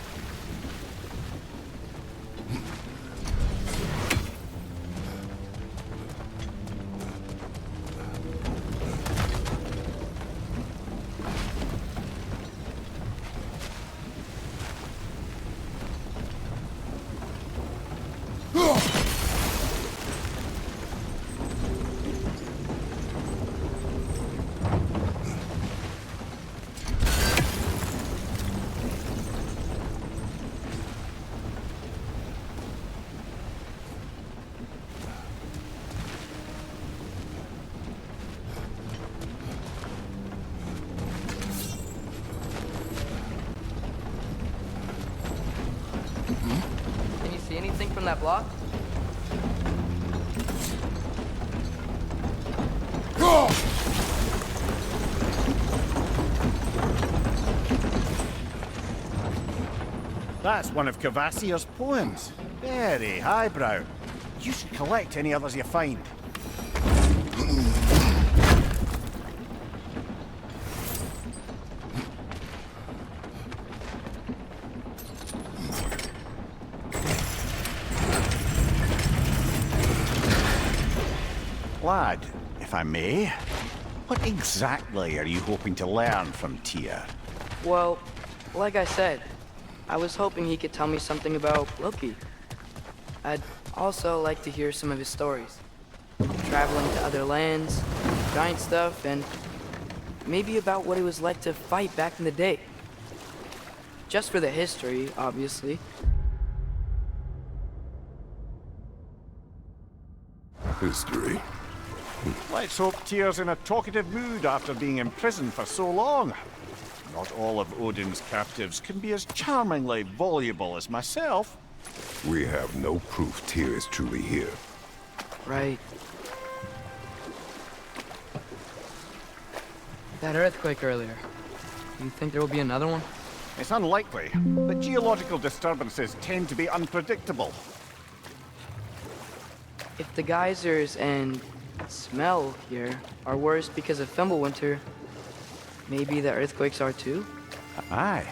Can you see anything from that block? That's one of Cavassier's poems. Very highbrow. You should collect any others you find. Lad, if I may, what exactly are you hoping to learn from Tyr? Well, like I said, I was hoping he could tell me something about Loki. I'd also like to hear some of his stories. Traveling to other lands, giant stuff, and maybe about what it was like to fight back in the day. Just for the history, obviously. History. Let's hope Tyr's in a talkative mood after being imprisoned for so long. Not all of Odin's captives can be as charmingly voluble as myself. We have no proof Tyr is truly here. Right. That earthquake earlier. Do you think there will be another one? It's unlikely, but geological disturbances tend to be unpredictable. If the geysers and smell here are worse because of Fimbulwinter, maybe the earthquakes are too? Aye,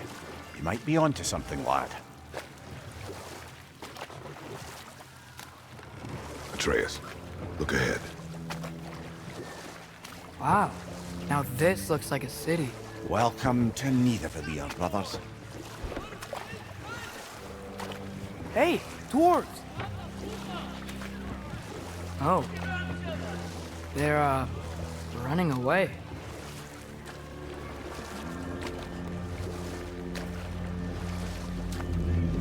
you might be onto something, lad. Atreus, look ahead. Wow. Now this looks like a city. Welcome to Nidavellir, brothers. Hey, dwarves! Oh. They're, running away.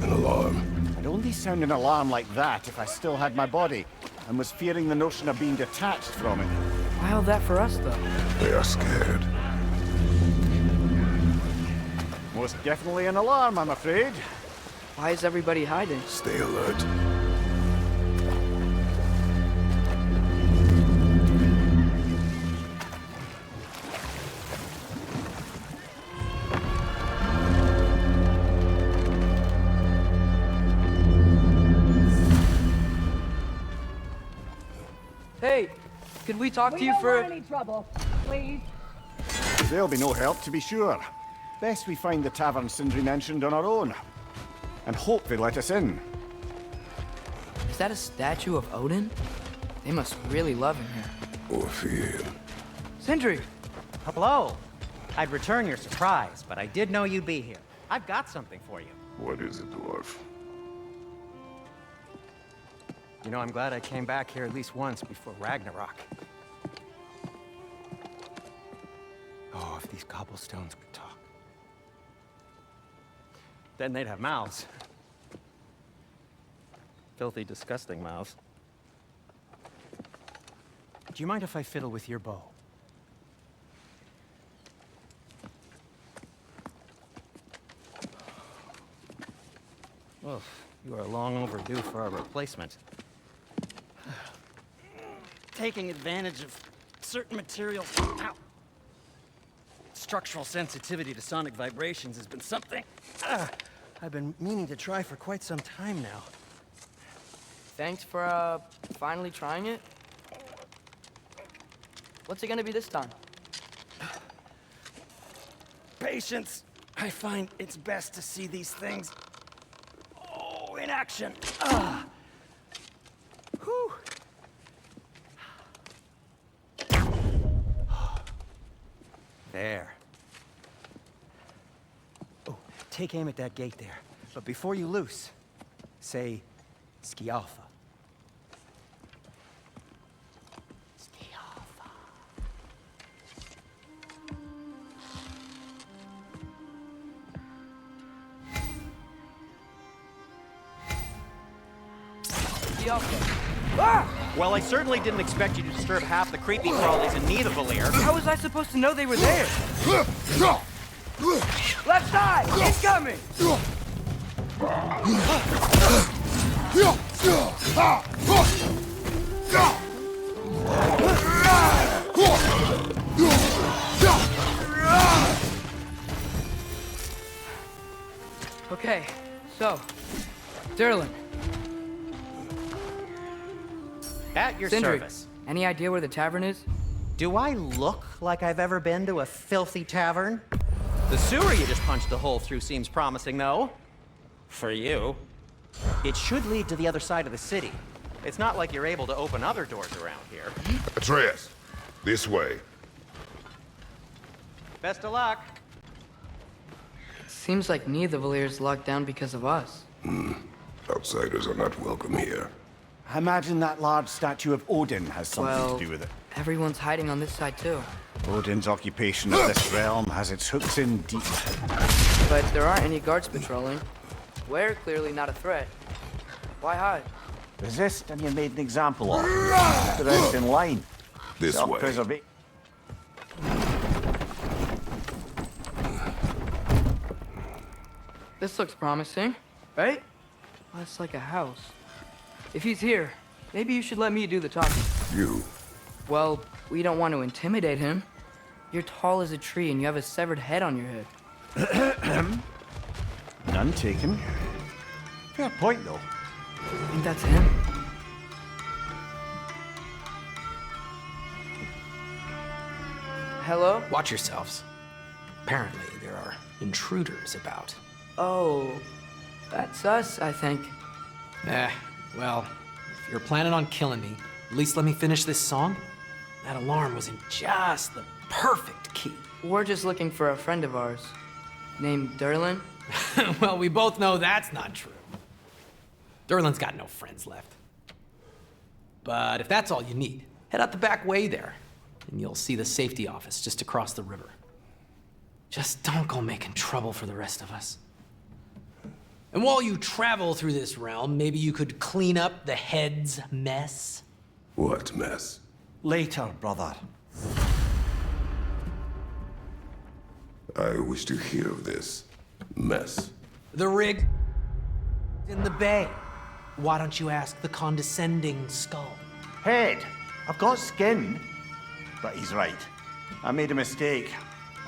An alarm. I'd only sound an alarm like that if I still had my body, and was fearing the notion of being detached from it. Why all that for us, though? They are scared. Most definitely an alarm, I'm afraid. Why is everybody hiding? Stay alert. Hey, could we talk to We you don't for... want any trouble, please. There'll be no help, to be sure. Best we find the tavern Sindri mentioned on our own. And hope they let us in. Is that a statue of Odin? They must really love him here. Or fear. Sindri! Hello. I'd return your surprise, but I did know you'd be here. I've got something for you. What is it, dwarf? You know, I'm glad I came back here at least once before Ragnarok. Oh, if these cobblestones could talk. Then they'd have mouths. Filthy, disgusting mouths. Do you mind if I fiddle with your bow? Well, you are long overdue for a replacement. Taking advantage of certain materials. Ow. Structural sensitivity to sonic vibrations has been something I've been meaning to try for quite some time now. Thanks for, finally trying it. What's it gonna be this time? Patience. I find it's best to see these things, in action. Whew. There. Oh, take aim at that gate there. But before you loose, say, Skialfa. Skialfa. Ah! Well, I certainly didn't expect you to disturb half the creepy crawlies in Nidavellir. How was I supposed to know they were there? Left side! Incoming! Okay, so, Durlin. At your Sindri, service. any idea where the tavern is? Do I look like I've ever been to a filthy tavern? The sewer you just punched a hole through seems promising, though. For you. It should lead to the other side of the city. It's not like you're able to open other doors around here. Atreus, this way. Best of luck. Seems like Nidavellir's locked down because of us. Outsiders are not welcome here. I imagine that large statue of Odin has something Well, to do with it. everyone's hiding on this side too. Odin's occupation of this realm has its hooks in deep. But there aren't any guards patrolling. We're clearly not a threat. Why hide? Resist and you're made an example of. The rest in line. This way. Self-preservation. This looks promising, right? Well, it's like a house. If he's here, maybe you should let me do the talking. You. Well, we don't want to intimidate him. You're tall as a tree and you have a severed head on your head. None taken. Fair point, though. I think that's him. Hello? Watch yourselves. Apparently, there are intruders about. Oh, that's us, I think. Well, if you're planning on killing me, at least let me finish this song. That alarm was in just the perfect key. We're just looking for a friend of ours named Durlin. Well, we both know that's not true. Durlin's got no friends left. But if that's all you need, head out the back way there, and you'll see the safety office just across the river. Just don't go making trouble for the rest of us. And while you travel through this realm, maybe you could clean up the head's mess? What mess? Later, brother. I wish to hear of this mess. The rig in the bay. Why don't you ask the condescending skull? Head. I've got skin. But he's right. I made a mistake.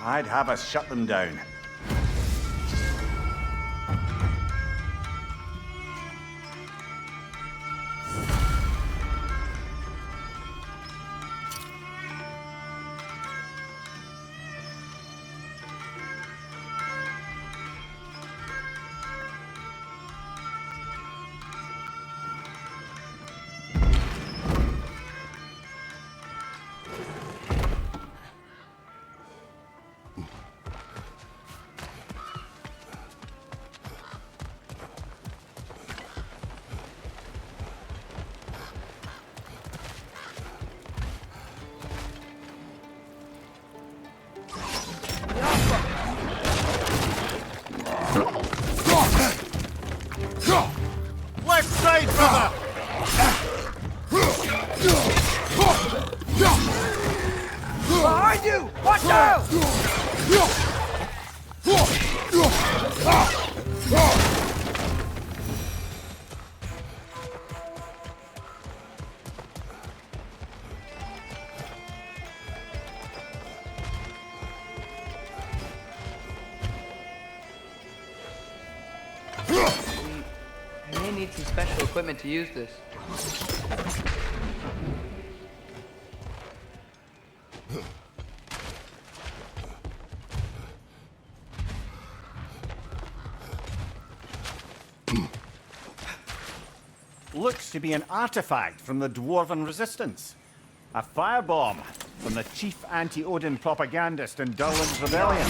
I'd have us shut them down. We may need some special equipment to use this. Looks to be an artifact from the Dwarven Resistance. A firebomb from the chief anti-Odin propagandist in Durlin's rebellion.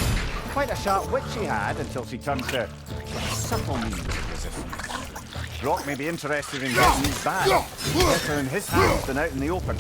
Quite a sharp wit she had until she turned to subtle means of resistance. Brock may be interested in getting these back. Better in his hands than out in the open.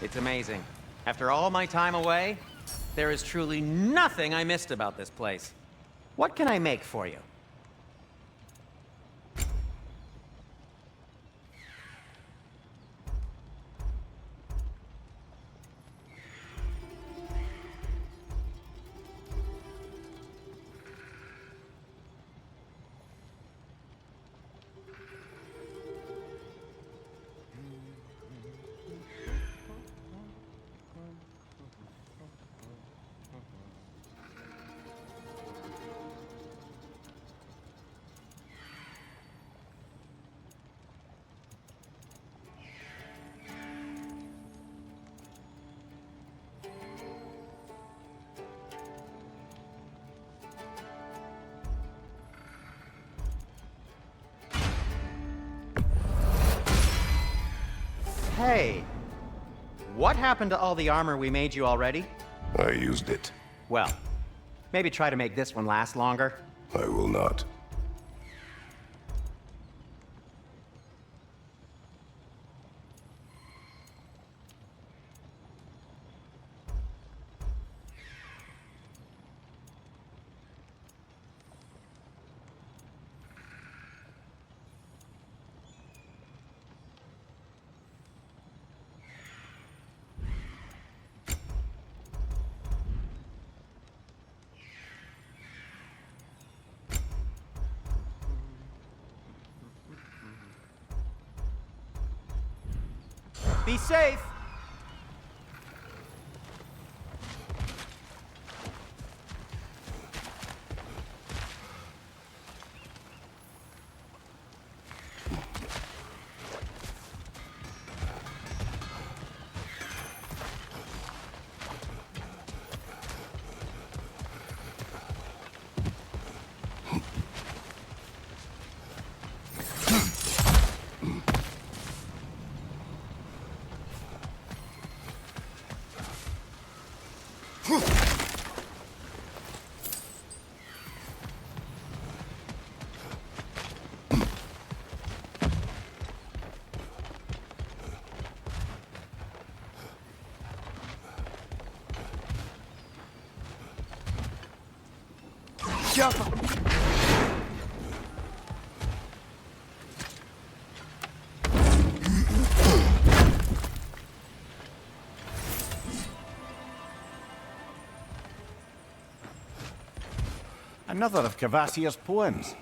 It's amazing. After all my time away, there is truly nothing I missed about this place. What can I make for you? Hey, what happened to all the armor we made you already? I used it. Well, maybe try to make this one last longer. I will not. Be safe! Another of Cavassier's poems.